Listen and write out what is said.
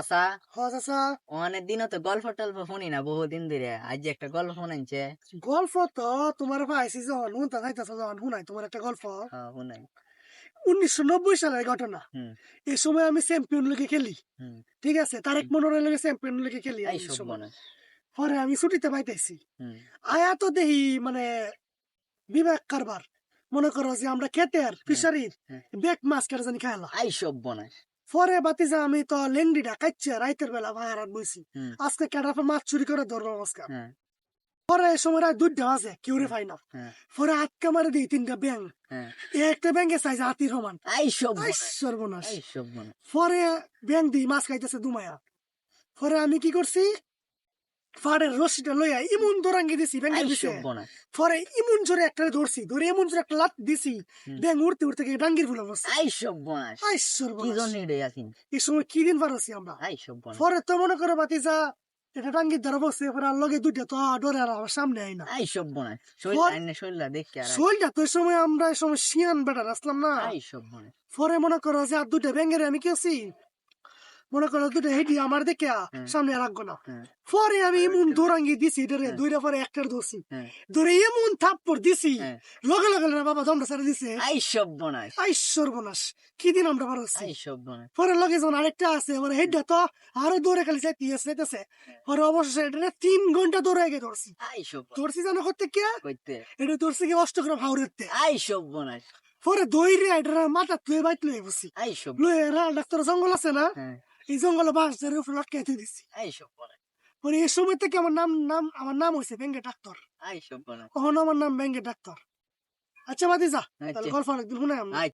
আচ্ছা চাচা অনেক দিনও তো গল্প টল্প শুনি না বহুদিন ধরে আজ যে একটা গল্প শুনাইছে। গল্প তো তোমার পাইছি যখন শুনতে চাইতেছো যখন শুনাই তোমার একটা গল্প। হ্যাঁ শুনাই। 1990 সালের ঘটনা। হুম এই সময় আমি চ্যাম্পিয়ন লিগে খেলি, হুম। ঠিক আছে, তারেক মনোরের লগে চ্যাম্পিয়ন লিগে খেলি এই আমি এই সব সময়। বনে। পরে আমি ছুটিতে পাইতেছি, হুম আয়া তো দেখি মানে বিবেক কারবার, মনে করো যে আমরা খেতের হ্যাঁ ফিশারির হ্যাঁ। বেক মাছ কেটে জানি খাইলা। এই সব বনে। পরে বাতিজা আমি তো লেংডিটা কাইচ্ছে রাইতের বেলা ভাড়াত বইছি, হুম আজকে কেটার মাছ চুরি করে ধরবো আজকে। হ্যাঁ পরে এই সময় রাত 2টা বাজে, কেউ রে হ্যাঁ পাই না। হ্যাঁ পরে আটকা মারে দিই 3টা ব্যাং, হ্যাঁ। একটা ব্যাংকে চাইছে হাতির সমান। এই সব আই বনে। সর্বনাশ। এই সব বনে। পরে ব্যাং দিই মাছ খাইতেছে দুমায়া। পরে আমি কি করছি, ফাড়ের রশিটা লইয়া ইমন দরাঙ্গি দিছি ব্যাংকের এই পিছে। সব বনে। পরে ইমন জোরে একটা ধরছি, ধরে এমন জোরে একটা লাত দিছি, হুম। ব্যাং উড়তে উড়তে গিয়ে ডাঙ্গির ফুলে বসছে। এই সব বনে। আই কি সর্বনাশ। জন্য রে আছিন? এই সময় কি দিন পার হচ্ছি আমরা। এই সব বনে। পরে তো মনে করো বাতিজা এটা ডাঙ্গির দ্বারা বসছে, পরে আর লগে 2টা তো ডরে আর আমার সামনে আই না। এই সব বনে। শৈল পর- আইনে শৈলটা দেখে আর শৈলটা তো এই সময় আমরা এই সময় শিয়ান বেটার আসলাম না। এই সব বনে। পরে মনে করো যে আর 2টা ব্যাঙের আমি কি আছি, মনে করো 2টা হেঁটি আমার দেখে হ্যাঁ সামনে রাখবো না। হ্যাঁ পরে আমি এমন দৌড়াঙ্গি দিছি এটারে, হ্যাঁ। 2টা পরে একটার ধরছি, হ্যাঁ ধরে এমন থাপ্পড় দিছি, হ্যাঁ। লগে লগে না বাবা দমটা ছেড়ে দিছে। এই সব বনে। আই সর্বনাশ, কি দিন আমরা পার হচ্ছি। এই সব বনে। পরে লগে যখন আরেকটা আছে মানে হেডটা তো আরো দৌড়ে খালি যাইতেছে। পরে অবশেষে এটা 3 ঘন্টা দৌড়ে গিয়ে ধরছি। এই সব বনে। ধরছি জানো করতে কে, কইতে। এটা ধরছি কি অষ্টগ্রাম হাওড়েতে। এই সব বনে। পরে দৌড়ে এটা মাথা তুই বাইত লয়ে বসি, এই সব। লয়ে ডাক্তার জঙ্গল আছে না, হ্যাঁ এই জঙ্গলে বাঁশ ধরে উপরে লটকাইতে দিছি। এই সব বনে। পরে এই সময় থেকে আমার নাম হয়েছে ব্যাঙ্গে ডাক্তার। এই সব বনে। কখনো আমার নাম ব্যাঙ্গে ডাক্তার। আচ্ছা বাদি যা, তাহলে আচ্ছা। গল্প অনেকদিন শুনে আমরা।